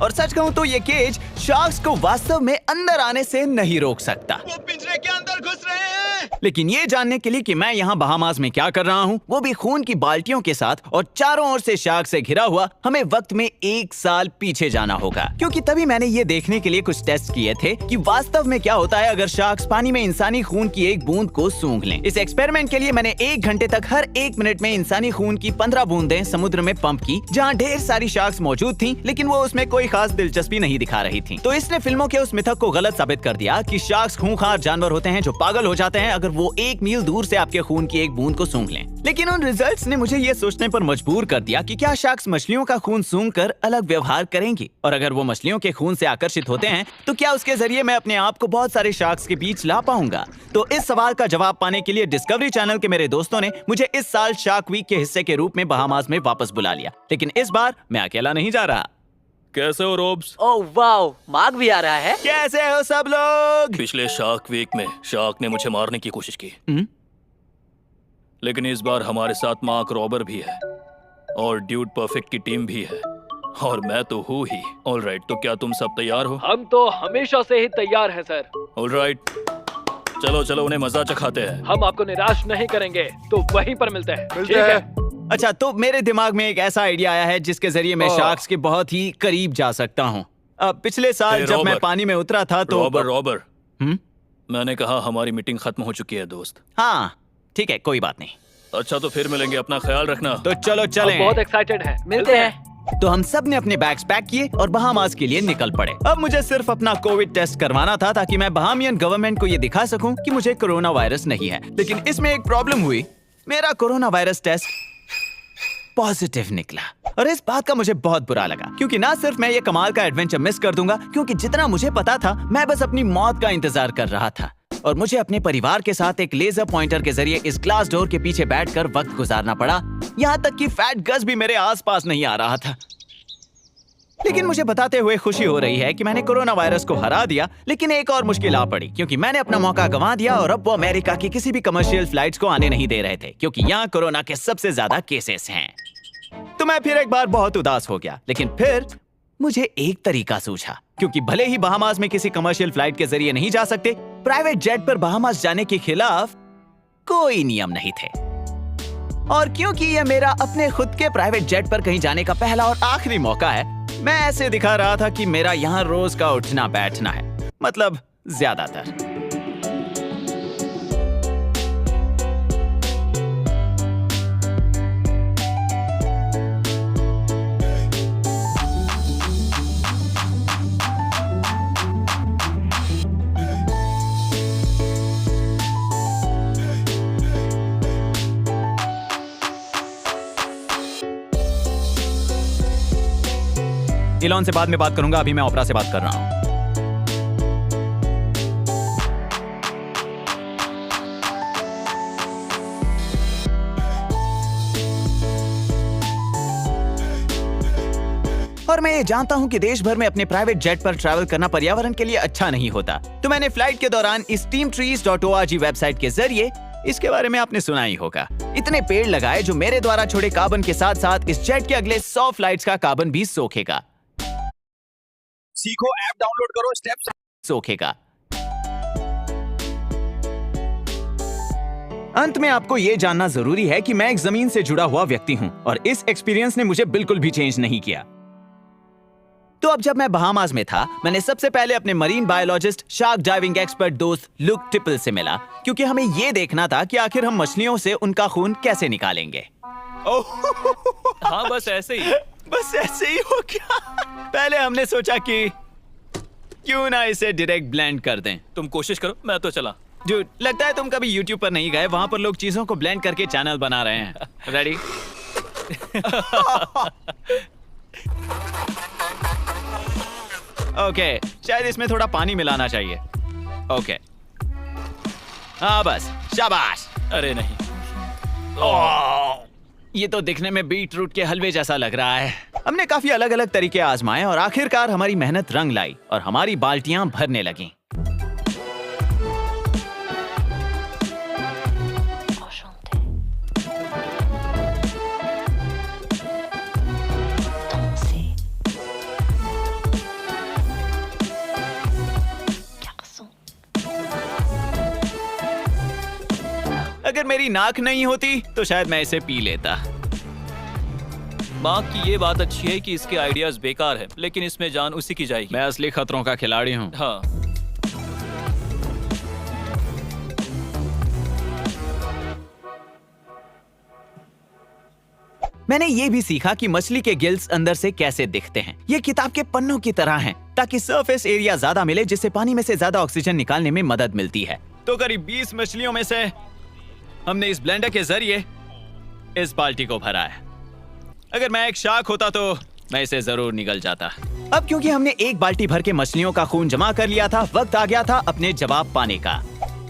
और सच कहूँ तो ये केज शार्क्स को वास्तव में अंदर आने से नहीं रोक सकता। वो पिंजरे के अंदर घुस रहे हैं। लेकिन ये जानने के लिए कि मैं यहाँ बहामास में क्या कर रहा हूँ, वो भी खून की बाल्टियों के साथ और चारों ओर से शार्क से घिरा हुआ, हमें वक्त में 1 साल पीछे जाना होगा। क्योंकि तभी मैंने ये देखने के लिए कुछ टेस्ट किए थे कि वास्तव में क्या होता है अगर शार्क्स पानी में इंसानी खून की एक बूंद को सूंघ लें। इस एक्सपेरिमेंट के लिए मैंने 1 घंटे तक हर 1 मिनट में इंसानी खून की 15 बूंदें समुद्र में पंप की, जहाँ ढेर सारी शार्क्स मौजूद थी, लेकिन वो उसमें कोई खास दिलचस्पी नहीं दिखा रही थी। तो इसने फिल्मों के उस मिथक को गलत साबित कर दिया कि शार्क्स खूंखार जानवर होते हैं जो पागल हो जाते हैं अगर वो 1 मील दूर से आपके खून की एक बूंद को सूंघ लें। लेकिन उन रिजल्ट्स ने मुझे ये सोचने पर मजबूर कर दिया कि क्या शार्क्स मछलियों का खून सूंघकर अलग व्यवहार करेंगी, और अगर वो मछलियों के खून से आकर्षित होते हैं तो क्या उसके जरिए मैं अपने आप को बहुत सारे शार्क्स के बीच ला पाऊंगा। तो इस सवाल का जवाब पाने के लिए डिस्कवरी चैनल के मेरे दोस्तों ने मुझे इस साल शार्क वीक के हिस्से के रूप में बहामास में वापस बुला लिया। लेकिन इस बार मैं अकेला नहीं जा रहा। कैसे हो रोब्स? ओह वाओ, मार्क भी आ रहा है। कैसे हो सब लोग? पिछले शार्क वीक में शार्क ने मुझे मारने की कोशिश की, लेकिन इस बार हमारे साथ मार्क रॉबर भी है और ड्यूड परफेक्ट की टीम भी है, और मैं तो हूँ ही। ऑलराइट, तो क्या तुम सब तैयार हो? हम तो हमेशा से ही तैयार हैं सर। ऑलराइट, चलो चलो उन्हें मजा चखाते हैं। हम आपको निराश नहीं करेंगे, तो वहीं पर मिलते हैं। ठीक है। अच्छा, तो मेरे दिमाग में एक ऐसा आइडिया आया है जिसके जरिए मैं शार्क्स के बहुत ही करीब जा सकता हूँ। पिछले साल जब मैं पानी में उतरा था तो रॉबर, मैंने कहा हमारी मीटिंग खत्म हो चुकी है दोस्त। हाँ ठीक है, कोई बात नहीं। अच्छा, तो फिर मिलेंगे, अपना ख्याल रखना। तो चलो चलें। बहुत एक्साइटेड है, मिलते हैं। तो हम सब ने अपने बैग्स पैक किए और बहामास के लिए निकल पड़े। अब मुझे सिर्फ अपना कोविड टेस्ट करवाना था ताकि मैं बहामियन गवर्नमेंट को ये दिखा सकूं कि मुझे कोरोना वायरस नहीं है। लेकिन इसमें एक प्रॉब्लम हुई, मेरा कोरोना वायरस टेस्ट पॉजिटिव निकला, और इस बात का मुझे बहुत बुरा लगा, क्योंकि ना सिर्फ मैं ये कमाल का एडवेंचर मिस कर दूंगा, क्योंकि जितना मुझे पता था मैं बस अपनी मौत का इंतजार कर रहा था, और मुझे अपने परिवार के साथ एक लेजर पॉइंटर के जरिए इस ग्लास डोर के पीछे बैठकर वक्त गुजारना पड़ा। यहाँ तक कि फैट गस भी मेरे आसपास नहीं आ रहा था। लेकिन मुझे बताते हुए खुशी हो रही है कि मैंने कोरोना वायरस को हरा दिया, लेकिन एक और मुश्किल आ पड़ी, क्योंकि मैंने अपना मौका गंवा दिया और अब वो अमेरिका की किसी भी कमर्शियल फ्लाइट्स को आने नहीं दे रहे थे, क्योंकि यहाँ कोरोना के सबसे ज्यादा केसेस हैं। तो मैं फिर एक बार बहुत उदास हो गया, लेकिन फिर मुझे एक तरीका सूझा, क्योंकि भले ही बहामास में किसी कमर्शियल फ्लाइट के जरिए नहीं जा सकते, प्राइवेट जेट पर बहामास जाने के खिलाफ कोई नियम नहीं थे। और क्योंकि यह मेरा अपने खुद के प्राइवेट जेट पर कहीं जाने का पहला और आखिरी मौका है, मैं ऐसे दिखा रहा था कि मेरा यहाँ रोज का उठना बैठना है, मतलब ज्यादातर। इलॉन से बाद में बात करूंगा, अभी मैं ओपरा से बात कर रहा हूं। और मैं ये जानता हूं कि देश भर में अपने प्राइवेट जेट पर ट्रैवल करना पर्यावरण के लिए अच्छा नहीं होता, तो मैंने फ्लाइट के दौरान इस teamtrees.org वेबसाइट के जरिए, इसके बारे में आपने सुना ही होगा, इतने पेड़ लगाए जो मेरे द्वारा छोड़े कार्बन के साथ साथ इस जेट के अगले 100 फ्लाइट्स का कार्बन भी सोखेगा। सीखो, ऐप डाउनलोड करो, स्टेप्स सोखेगा। अंत में आपको यह जानना जरूरी है कि मैं एक जमीन से जुड़ा हुआ व्यक्ति हूं, और इस एक्सपीरियंस ने मुझे बिल्कुल भी चेंज नहीं किया। तो अब जब मैं बहामास में था, मैंने सबसे पहले अपने marine biologist, shark diving expert दोस्त लुक टिपल से मिला, क्योंकि हमें यह देखना था कि आखिर हम मछलियों से उनका खून कैसे निकालेंगे। हाँ, बस ऐसे ही हो गया। पहले हमने सोचा कि क्यों ना इसे डायरेक्ट ब्लेंड कर दें। तुम कोशिश करो, मैं तो चला। जो लगता है तुम कभी YouTube पर नहीं गए, वहां पर लोग चीजों को ब्लेंड करके चैनल बना रहे हैं। रेडी? ओके, शायद इसमें थोड़ा पानी मिलाना चाहिए। ओके, हाँ बस, शाबाश। अरे नहीं, ये तो दिखने में बीट रूट के हलवे जैसा लग रहा है। हमने काफी अलग अलग तरीके आजमाए और आखिरकार हमारी मेहनत रंग लाई और हमारी बाल्टियां भरने लगीं। अगर मेरी नाक नहीं होती तो शायद मैं इसे पी लेता। मार्क की ये बात अच्छी है कि इसके आइडियाज बेकार है, लेकिन इसमें जान उसी की जाएगी। मैं असली खतरों का खिलाड़ी हूँ। हाँ। मैंने ये भी सीखा कि मछली के गिल्स अंदर से कैसे दिखते हैं। ये किताब के पन्नों की तरह हैं, ताकि सरफेस एरिया ज्यादा मिले, जिससे पानी में से ज्यादा ऑक्सीजन निकालने में मदद मिलती है। तो करीब 20 मछलियों में से हमने इस ब्लेंडर के जरिए इस बाल्टी को भरा है। अगर मैं एक शार्क होता तो मैं इसे जरूर निगल जाता। अब क्योंकि हमने एक बाल्टी भर के मछलियों का खून जमा कर लिया था, वक्त आ गया था अपने जवाब पाने का।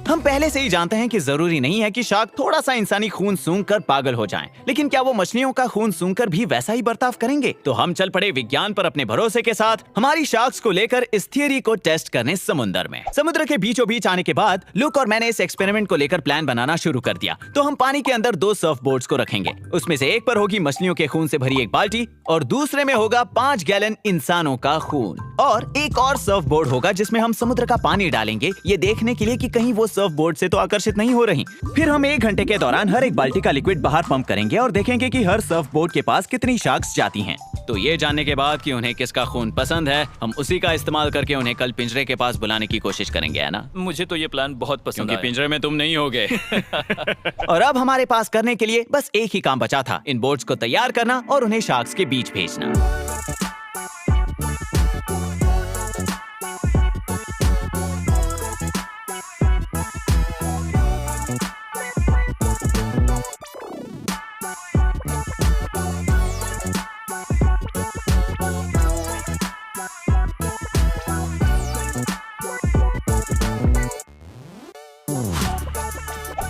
हम पहले से ही जानते हैं कि जरूरी नहीं है कि शार्क थोड़ा सा इंसानी खून सूंघकर पागल हो जाएं, लेकिन क्या वो मछलियों का खून सूंघकर भी वैसा ही बर्ताव करेंगे? तो हम चल पड़े विज्ञान पर अपने भरोसे के साथ हमारी शार्क्स को लेकर इस थियरी को टेस्ट करने समुद्र में। समुद्र के बीचों बीच आने के बाद लुक और मैंने इस एक्सपेरिमेंट को लेकर प्लान बनाना शुरू कर दिया। तो हम पानी के अंदर 2 सर्फ बोर्ड्स को रखेंगे। उसमें से एक पर होगी मछलियों के खून से भरी एक बाल्टी और दूसरे में होगा 5 गैलन इंसानों का खून। और एक और सर्फ बोर्ड होगा जिसमें हम समुद्र का पानी डालेंगे, ये देखने के लिए कि कहीं वो सर्फ बोर्ड से तो आकर्षित नहीं हो रही। फिर हम 1 घंटे के दौरान हर एक बाल्टी का लिक्विड बाहर पंप करेंगे और देखेंगे कि हर सर्फ बोर्ड के पास कितनी शार्क्स जाती हैं। तो ये जानने के बाद कि उन्हें किसका खून पसंद है, हम उसी का इस्तेमाल करके उन्हें कल पिंजरे के पास बुलाने की कोशिश करेंगे, है ना? मुझे तो ये प्लान बहुत पसंद क्योंकि आया। पिंजरे में तुम नहीं होगे। और अब हमारे पास करने के लिए बस एक ही काम बचा था, इन बोर्ड्स को तैयार करना और उन्हें शार्क्स के बीच भेजना।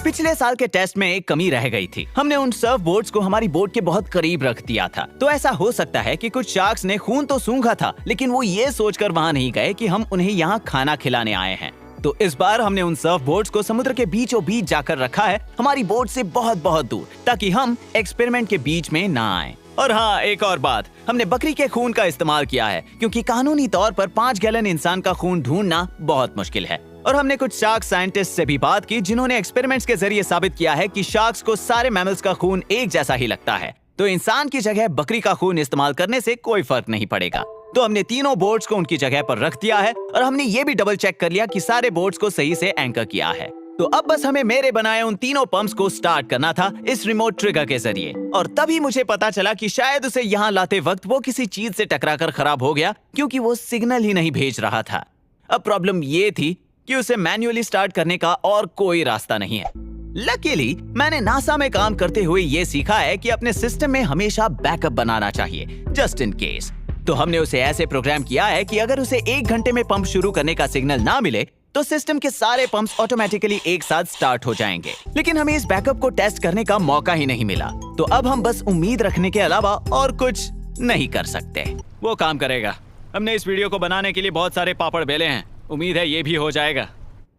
पिछले साल के टेस्ट में एक कमी रह गई थी। हमने उन सर्फ बोर्ड्स को हमारी बोट के बहुत करीब रख दिया था। तो ऐसा हो सकता है कि कुछ शार्क्स ने खून तो सूंघा था, लेकिन वो ये सोचकर वहां नहीं गए कि हम उन्हें यहाँ खाना खिलाने आए हैं। तो इस बार हमने उन सर्फ बोर्ड्स को समुद्र के बीचों बीच जाकर रखा है, हमारी बोट से बहुत बहुत दूर, ताकि हम एक्सपेरिमेंट के बीच में ना आए। और हाँ, एक और बात, हमने बकरी के खून का इस्तेमाल किया है, क्योंकि कानूनी तौर पर 5 गैलन इंसान का खून ढूंढना बहुत मुश्किल है। और हमने कुछ शार्क साइंटिस्ट से भी बात की, जिन्होंने एक्सपेरिमेंट्स के जरिए साबित किया है कि शार्क्स को सारे मैमल्स का खून एक जैसा ही लगता है। तो इंसान की जगह बकरी का खून इस्तेमाल करने से कोई फर्क नहीं पड़ेगा। तो हमने तीनों बोर्ड्स को उनकी जगह पर रख दिया है और हमने ये भी डबल चेक कर लिया कि सारे बोर्ड्स को सही से एंकर किया है। तो अब बस हमें मेरे बनाए उन तीनों पंप्स को स्टार्ट करना था इस रिमोट ट्रिगर के जरिए। और तभी मुझे पता चला कि शायद उसे यहाँ लाते वक्त वो किसी चीज से टकराकर खराब हो गया, क्योंकि वो सिग्नल ही नहीं भेज रहा था। अब प्रॉब्लम ये थी कि उसे मैन्युअली स्टार्ट करने का और कोई रास्ता नहीं है। लकीली मैंने नासा में काम करते हुए ये सीखा है कि अपने सिस्टम में हमेशा बैकअप बनाना चाहिए, जस्ट इन केस। तो हमने उसे ऐसे प्रोग्राम किया है कि अगर उसे 1 घंटे में पंप शुरू करने का सिग्नल ना मिले तो सिस्टम के सारे पंप्स ऑटोमेटिकली एक साथ स्टार्ट हो जाएंगे। लेकिन हमें इस बैकअप को टेस्ट करने का मौका ही नहीं मिला। तो अब हम बस उम्मीद रखने के अलावा और कुछ नहीं कर सकते। वो काम करेगा। हमने इस वीडियो को बनाने के लिए बहुत सारे पापड़ बेले हैं, उम्मीद है ये भी हो जाएगा।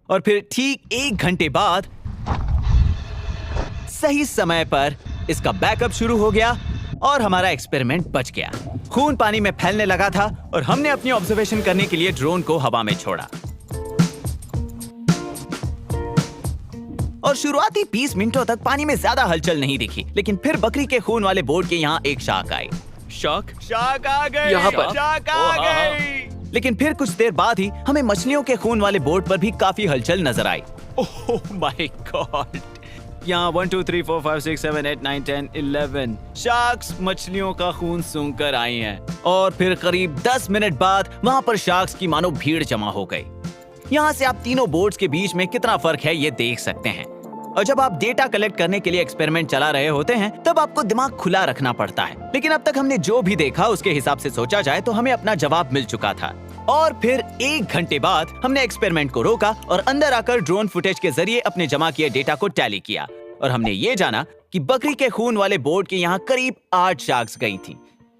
और फिर ठीक 1 घंटे बाद सही समय पर इसका बैकअप शुरू हो गया और हमारा एक्सपेरिमेंट बच गया। खून पानी में फैलने लगा था और हमने अपनी ऑब्जर्वेशन करने के लिए ड्रोन को हवा में छोड़ा। और शुरुआती 20 मिनटों तक पानी में ज्यादा हलचल नहीं दिखी, लेकिन फिर बकरी के खून वाले बोर्ड के यहाँ एक शार्क आई। शार्क आ गई, यहाँ पर। शार्क आ हाँ, हाँ। गई। लेकिन फिर कुछ देर बाद ही हमें मछलियों के खून वाले बोर्ड पर भी काफी हलचल नजर आई। ओह माय गॉड, यहाँ 1 2 3 4 5 6 7 8 9 10 11 शार्क्स मछलियों का खून सूंघकर आई हैं। और फिर करीब 10 मिनट बाद वहाँ पर शार्क्स की मानो भीड़ जमा हो गई। यहाँ से आप तीनों बोर्ड्स के बीच में कितना फर्क है ये देख सकते हैं। और जब आप डेटा कलेक्ट करने के लिए एक्सपेरिमेंट चला रहे होते हैं तब आपको दिमाग खुला रखना पड़ता है। लेकिन अब तक हमने जो भी देखा उसके हिसाब से सोचा जाए तो हमें अपना जवाब मिल चुका था। और फिर 1 घंटे बाद हमने एक्सपेरिमेंट को रोका और अंदर आकर ड्रोन फुटेज के जरिए अपने जमा किए डेटा को टैली किया। और हमने ये जाना कि बकरी के खून वाले बोर्ड के यहाँ करीब 8 शार्क्स गई थी,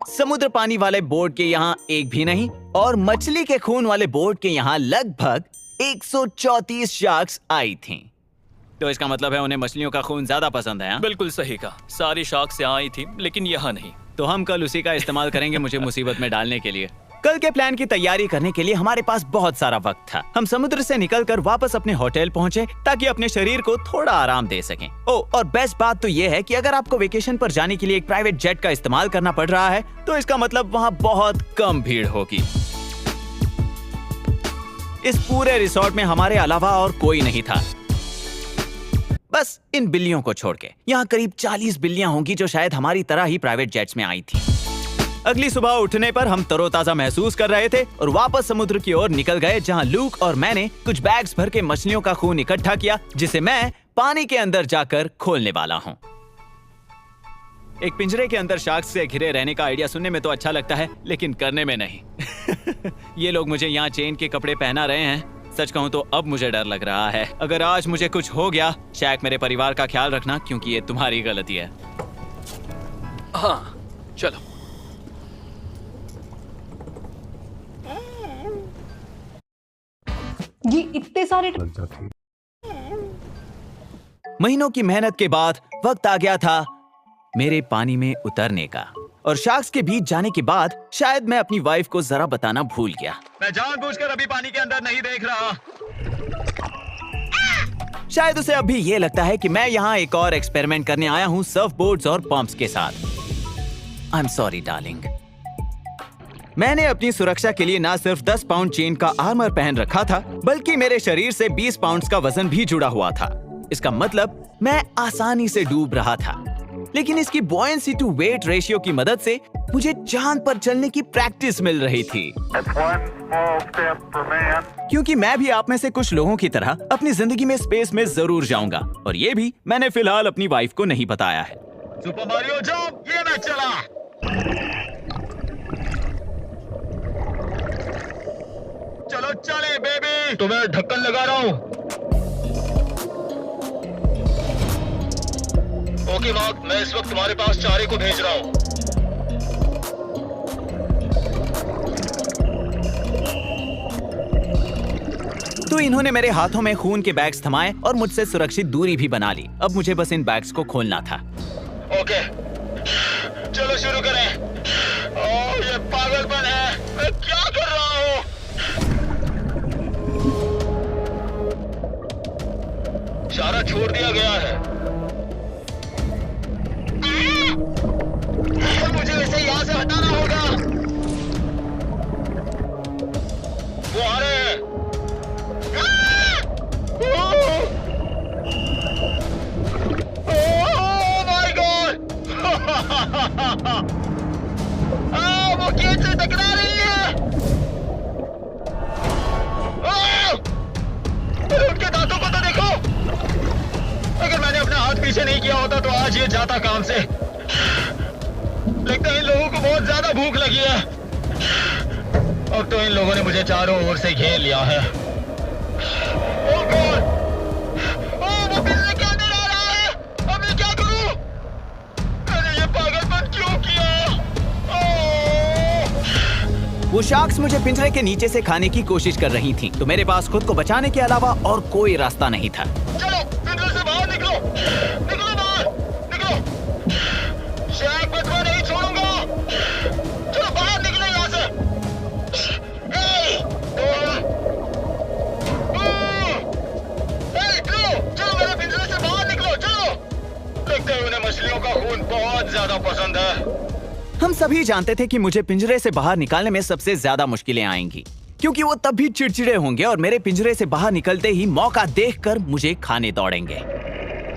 समुद्र पानी वाले बोर्ड के यहाँ एक भी नहीं, और मछली के खून वाले बोर्ड के यहाँ लगभग 134 शार्क्स आई थीं। तो इसका मतलब है उन्हें मछलियों का खून ज्यादा पसंद है। बिल्कुल सही कहा। सारी शार्क्स यहाँ आई थी, लेकिन यहाँ नहीं। तो हम कल उसी का इस्तेमाल करेंगे मुझे मुसीबत में डालने के लिए। कल के प्लान की तैयारी करने के लिए हमारे पास बहुत सारा वक्त था। हम समुद्र से निकलकर वापस अपने होटल पहुंचे ताकि अपने शरीर को थोड़ा आराम दे सकें। और बेस्ट बात तो ये है कि अगर आपको वेकेशन पर जाने के लिए एक प्राइवेट जेट का इस्तेमाल करना पड़ रहा है तो इसका मतलब वहाँ बहुत कम भीड़ होगी। इस पूरे रिसोर्ट में हमारे अलावा और कोई नहीं था, बस इन बिल्लियों को छोड़ के। यहाँ करीब 40 बिल्लियां होंगी जो शायद हमारी तरह ही प्राइवेट जेट्स में आई थी। अगली सुबह उठने पर हम तरोताजा महसूस कर रहे थे और वापस समुद्र की ओर निकल गए, जहाँ लूक और मैंने कुछ बैग्स भर के मछलियों का खून इकट्ठा किया जिसे मैं पानी के अंदर जाकर खोलने वाला हूँ। एक पिंजरे के अंदर शार्क्स से घिरे रहने का आइडिया सुनने में तो अच्छा लगता है, लेकिन करने में नहीं। ये लोग मुझे यहाँ चेन के कपड़े पहना रहे हैं। सच कहूँ तो अब मुझे डर लग रहा है। अगर आज मुझे कुछ हो गया, शैक मेरे परिवार का ख्याल रखना, क्योंकि ये तुम्हारी गलती है। हाँ, चलो। ये इतने सारे महीनों की मेहनत के बाद वक्त आ गया था मेरे पानी में उतरने का, और शार्क्स के बीच जाने के बाद शायद मैं अपनी वाइफ को जरा बताना भूल गया। मैं जानबूझकर अभी पानी के अंदर नहीं देख रहा। शायद उसे अभी ये लगता है कि मैं यहाँ एक और एक्सपेरिमेंट करने आया हूँ सर्फ बोर्ड्स और पंप्स के साथ। I am sorry darling. मैंने अपनी सुरक्षा के लिए ना सिर्फ 10 पाउंड चेन का आर्मर पहन रखा था, बल्कि मेरे शरीर से 20 पाउंड का वजन भी जुड़ा हुआ था। इसका मतलब मैं आसानी से डूब रहा था, लेकिन इसकी बॉयंसी टू वेट रेशियो की मदद से मुझे चांद पर चलने की प्रैक्टिस मिल रही थी। क्योंकि मैं भी आप में से कुछ लोगों की तरह अपनी जिंदगी में स्पेस में जरूर जाऊंगा, और ये भी मैंने फिलहाल अपनी वाइफ को नहीं बताया है। सुपर मारियो जंप, ये मैं चला। चलो चले बेबी, तुम्हें ढक्कन लगा रहा हूँ। ओके मार्क, मैं इस वक्त तुम्हारे पास चारे को भेज रहा हूँ। तो इन्होंने मेरे हाथों में खून के बैग्स थमाए और मुझसे सुरक्षित दूरी भी बना ली। अब मुझे बस इन बैग्स को खोलना था। ओके, चलो शुरू करें। ओह, ये पागलपन है। मैं क्या कर रहा हूँ? चारा छोड़ दिया गया है। मुझे इसे यहाँ से हटाना होगा। वो आ रहे हैं। Oh my God! वो गेट से टकरा रही है। उनके दांतों को तो देखो। अगर मैंने अपना हाथ पीछे नहीं किया होता तो आज ये जाता काम से। लगता है इन लोगों को बहुत ज्यादा भूख लगी है। अब तो इन लोगों ने मुझे चारों ओर से घेर लिया है। ओह गॉड! ओह, वो पिंजरे के अंदर आ रहा है। अब मैं क्या करूं? मैंने ये पागलपन क्यों किया? ओह! वो शार्क्स मुझे पिंजरे के नीचे से खाने की कोशिश कर रही थीं, तो मेरे पास खुद को बचाने के अलावा और कोई रास्ता नहीं था। चलो पिंजरे से बाहर निकलो। निकलो बाहर, निकलो। शैक बचवा नहीं छोड़ूंगा। चलो बाहर निकलो यहाँ से। चलो मेरे पिंजरे से बाहर निकलो, चलो। लगता है उन्हें मछलियों का खून बहुत ज्यादा पसंद है। हम सभी जानते थे कि मुझे पिंजरे से बाहर निकालने में सबसे ज्यादा मुश्किलें आएंगी, क्योंकि वो तब भी चिड़चिड़े होंगे और मेरे पिंजरे से बाहर निकलते ही मौका देखकर मुझे खाने दौड़ेंगे।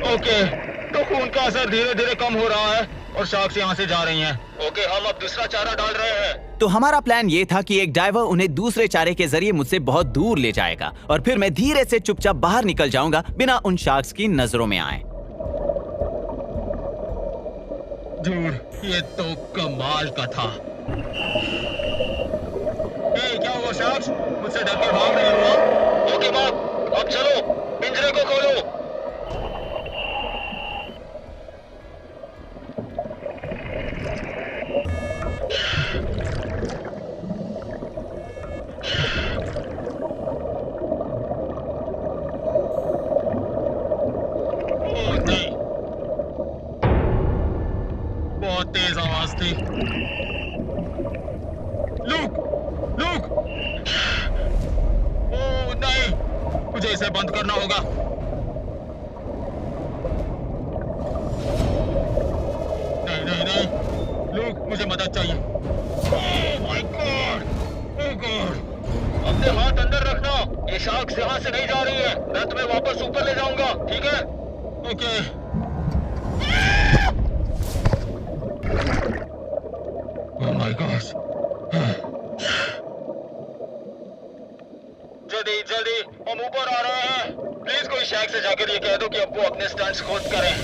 ओके, तो खून का असर धीरे धीरे कम हो रहा है और शार्क्स यहाँ से जा रही हैं। ओके, हम अब दूसरा चारा डाल रहे हैं। तो हमारा प्लान ये था कि एक डाइवर उन्हें दूसरे चारे के जरिए मुझसे बहुत दूर ले जाएगा और फिर मैं धीरे से चुपचाप बाहर निकल जाऊंगा बिना उन शार्क्स की नजरों में आए। दूर, ये तो कमाल का था। क्या हुआ शार्क्स? मुझसे डर के भाग रहे हो? ओके मार्क, अब चलो पिंजरे को खोलो। नहीं, बहुत तेज आवाज थी। लूक, मुझे इसे बंद करना होगा। नहीं नहीं नहीं, लूक मुझे मदद चाहिए। Oh my God, oh God. अपने हाथ अंदर रखना, ये शार्क्स यहाँ से नहीं जा रही है। मैं तुम्हें वापस ऊपर ले जाऊंगा, ठीक है? ओके। Oh my God. जल्दी जल्दी, हम ऊपर आ रहे हैं। प्लीज कोई शैक से जाकर ये कह दो कि अब वो अपने स्टंट्स खुद करें।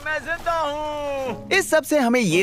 मैं जिंदा हूँ। इस सब से हमें ये